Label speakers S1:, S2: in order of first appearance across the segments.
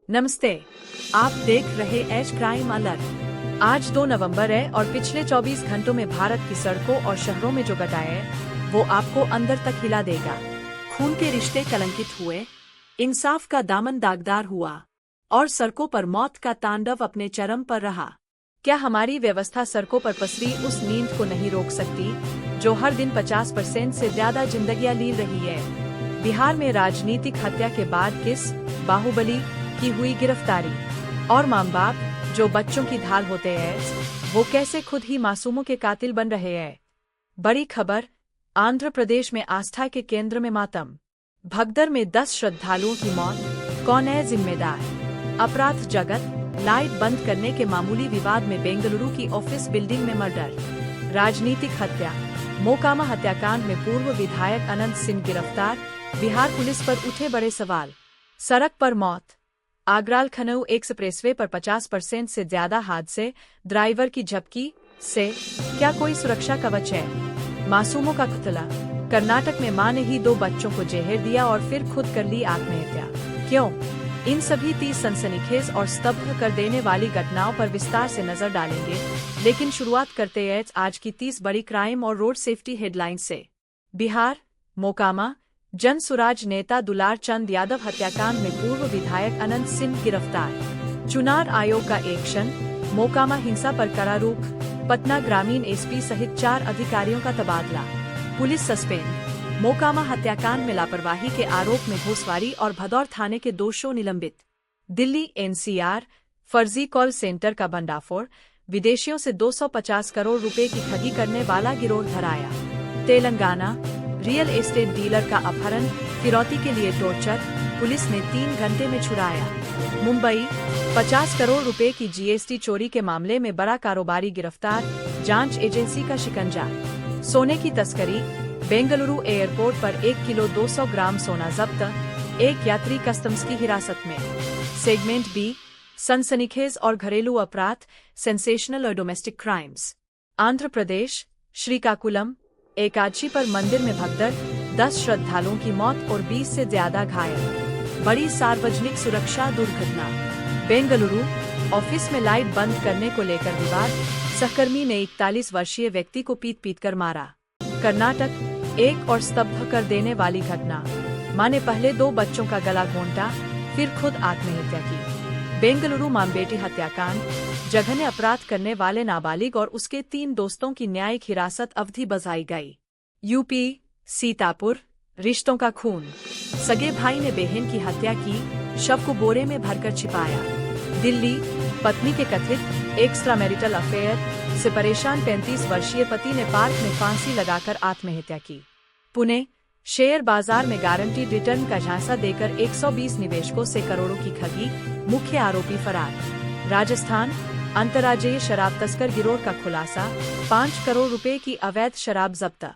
S1: नमस्ते, आप देख रहे एच क्राइम अलर्ट। आज 2 नवंबर है और पिछले 24 घंटों में भारत की सड़कों और शहरों में जो घटा है वो आपको अंदर तक हिला देगा। खून के रिश्ते कलंकित हुए, इंसाफ का दामन दागदार हुआ और सड़कों पर मौत का तांडव अपने चरम पर रहा। क्या हमारी व्यवस्था सड़कों पर पसरी उस नींद को नहीं रोक सकती जो हर दिन 50% से ज्यादा जिंदगियां ली रही है? बिहार में राजनीतिक हत्या के बाद किस बाहुबली की हुई गिरफ्तारी और माँ बाप जो बच्चों की ढाल होते हैं वो कैसे खुद ही मासूमों के कातिल बन रहे हैं। बड़ी खबर, आंध्र प्रदेश में आस्था के केंद्र में मातम। भगदड़ में 10 श्रद्धालुओं की मौत, कौन है जिम्मेदार? अपराध जगत, लाइट बंद करने के मामूली विवाद में बेंगलुरु की ऑफिस बिल्डिंग में मर्डर। राजनीतिक हत्या, मोकामा हत्याकांड में पूर्व विधायक अनंत सिंह गिरफ्तार, बिहार पुलिस पर उठे बड़े सवाल। सड़क पर मौत, आगरा लखनऊ एक्सप्रेसवे पर 50% से ज्यादा हादसे, ड्राइवर की झपकी से क्या कोई सुरक्षा कवच है? मासूमों का कत्ल, कर्नाटक में मां ने ही 2 बच्चों को जहर दिया और फिर खुद कर ली आत्महत्या, क्यों? इन सभी 30 सनसनीखेज और स्तब्ध कर देने वाली घटनाओं पर विस्तार से नजर डालेंगे, लेकिन शुरुआत करते हैं आज की 30 बड़ी क्राइम और रोड सेफ्टी हेडलाइन से। बिहार, मोकामा, जन सुराज नेता दुलार चंद यादव हत्याकांड में पूर्व विधायक अनंत सिंह गिरफ्तार। चुनाव आयोग का एक्शन, मोकामा हिंसा पर कड़ा रुख, पटना ग्रामीण एसपी सहित 4 अधिकारियों का तबादला। पुलिस सस्पेंड, मोकामा हत्याकांड में लापरवाही के आरोप में घुसवारी और भदौर थाने के 200 निलंबित। दिल्ली एनसीआर, फर्जी कॉल सेंटर का भंडाफोड़, विदेशियों से 250 करोड़ रुपए की ठगी करने वाला गिरोह धराया। तेलंगाना, रियल एस्टेट डीलर का अपहरण, फिरौती के लिए टॉर्चर, पुलिस ने 3 घंटे में छुड़ाया। मुंबई, 50 करोड़ रुपए की जीएसटी चोरी के मामले में बड़ा कारोबारी गिरफ्तार, जांच एजेंसी का शिकंजा। सोने की तस्करी, बेंगलुरु एयरपोर्ट पर 1 किलो 200 ग्राम सोना जब्त, एक यात्री कस्टम्स की हिरासत में। सेगमेंट बी, सनसनीखेज और घरेलू अपराध, सेंसेशनल और डोमेस्टिक क्राइम्स। आंध्र प्रदेश, श्रीकाकुलम, एकादशी पर मंदिर में भगदड़, 10 श्रद्धालुओं की मौत और 20 से ज्यादा घायल। बड़ी सार्वजनिक सुरक्षा दुर्घटना। बेंगलुरु, ऑफिस में लाइट बंद करने को लेकर विवाद, सहकर्मी ने 41 वर्षीय व्यक्ति को पीट कर मारा। कर्नाटक, एक और स्तब्ध कर देने वाली घटना, मां ने पहले 2 बच्चों का गला घोंटा फिर खुद आत्महत्या की। बेंगलुरु मां बेटी हत्याकांड, जघन्य अपराध करने वाले नाबालिग और उसके 3 दोस्तों की न्यायिक हिरासत अवधि बढ़ाई गई। यूपी, सीतापुर, रिश्तों का खून, सगे भाई ने बहन की हत्या की, शव को बोरे में भरकर छिपाया। दिल्ली, पत्नी के कथित एक्स्ट्रा मैरिटल अफेयर से परेशान 35 वर्षीय पति ने पार्क में फांसी लगाकर आत्महत्या की। पुणे, शेयर बाजार में गारंटी रिटर्न का झांसा देकर 120 निवेशकों से करोड़ों की ठगी, मुख्य आरोपी फरार। राजस्थान, अंतर्राज्यीय शराब तस्कर गिरोह का खुलासा, 5 करोड़ रुपए की अवैध शराब जब्त।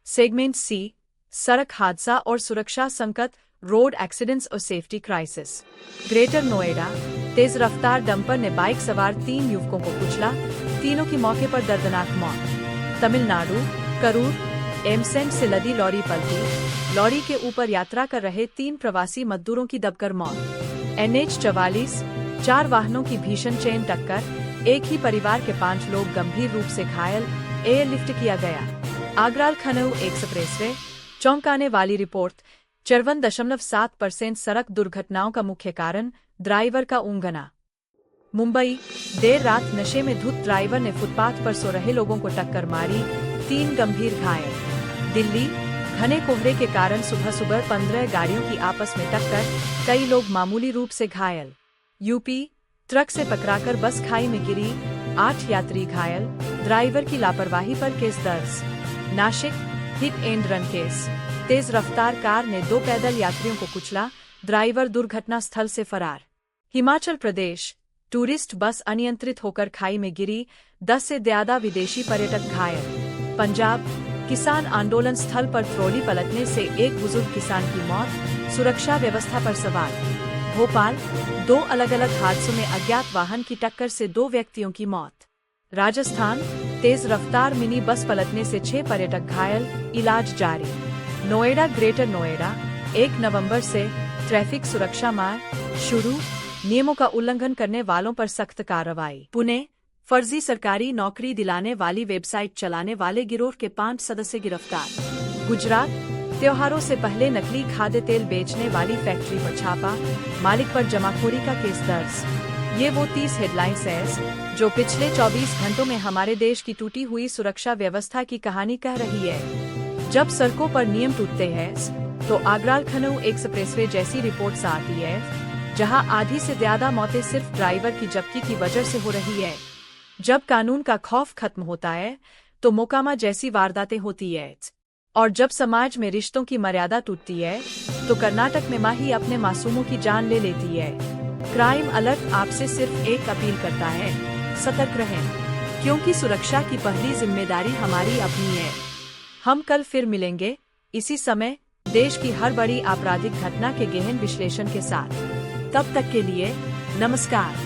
S1: सेगमेंट सी, सड़क हादसा और सुरक्षा संकट, रोड एक्सीडेंट्स और सेफ्टी क्राइसिस। ग्रेटर नोएडा, तेज रफ्तार डंपर ने बाइक सवार 3 युवकों को कुचला, तीनों की मौके पर दर्दनाक मौत। तमिलनाडु, करूर, एमसेंट से लदी लॉरी पलटी, लॉरी के ऊपर यात्रा कर रहे 3 प्रवासी मजदूरों की दबकर मौत। NH 44, 4 वाहनों की भीषण चेन टक्कर, एक ही परिवार के 5 लोग गंभीर रूप से घायल, एयरलिफ्ट किया गया। आगरा लखनऊ एक्सप्रेसवे, चौंकाने वाली रिपोर्ट, 54.7% सड़क दुर्घटनाओं का मुख्य कारण ड्राइवर का ऊंघना। मुंबई, देर रात नशे में धुत ड्राइवर ने फुटपाथ पर सो रहे लोगों को टक्कर मारी, 3 गंभीर घायल। दिल्ली, घने कोहरे के कारण सुबह 15 गाड़ियों की आपस में टक्कर, कई लोग मामूली रूप से घायल। यूपी, ट्रक से टकराकर बस खाई में गिरी, 8 यात्री घायल, ड्राइवर की लापरवाही पर केस दर्ज। Nashik, hit and run case, तेज रफ्तार कार ने 2 पैदल यात्रियों को कुचला, ड्राइवर दुर्घटना स्थल से फरार। हिमाचल प्रदेश, टूरिस्ट बस अनियंत्रित होकर खाई में गिरी, 10 से ज्यादा विदेशी पर्यटक घायल। पंजाब, किसान आंदोलन स्थल पर ट्रॉली पलटने से एक बुजुर्ग किसान की मौत, सुरक्षा व्यवस्था पर सवाल। भोपाल, 2 अलग-अलग हादसों में अज्ञात वाहन की टक्कर से 2 व्यक्तियों की मौत। राजस्थान, तेज रफ्तार मिनी बस पलटने से 6 पर्यटक घायल, इलाज जारी। नोएडा, ग्रेटर नोएडा, 1 नवंबर से ट्रैफिक सुरक्षा माह शुरू, नियमों का उल्लंघन करने वालों पर सख्त कार्रवाई। पुणे, फर्जी सरकारी नौकरी दिलाने वाली वेबसाइट चलाने वाले गिरोह के 5 सदस्य गिरफ्तार। गुजरात, त्योहारों से पहले नकली खाद्य तेल बेचने वाली फैक्ट्री पर छापा, मालिक पर जमाखोरी का केस दर्ज। ये वो 30 हेडलाइंस हैं जो पिछले 24 घंटों में हमारे देश की टूटी हुई सुरक्षा व्यवस्था की कहानी कह रही है। जब सड़कों पर नियम टूटते हैं तो आगरा लखनऊ एक्सप्रेसवे जैसी रिपोर्ट्स आती है, जहां आधी से ज्यादा मौतें सिर्फ ड्राइवर की जब्ती की वजह से हो रही है। जब कानून का खौफ खत्म होता है तो मोकामा जैसी वारदातें होती है, और जब समाज में रिश्तों की मर्यादा टूटती है तो कर्नाटक में मां ही अपने मासूमों की जान ले लेती है। क्राइम अलर्ट आपसे सिर्फ एक अपील करता है, सतर्क रहें, क्योंकि सुरक्षा की पहली जिम्मेदारी हमारी अपनी है। हम कल फिर मिलेंगे इसी समय, देश की हर बड़ी आपराधिक घटना के गहन विश्लेषण के साथ। तब तक के लिए नमस्कार।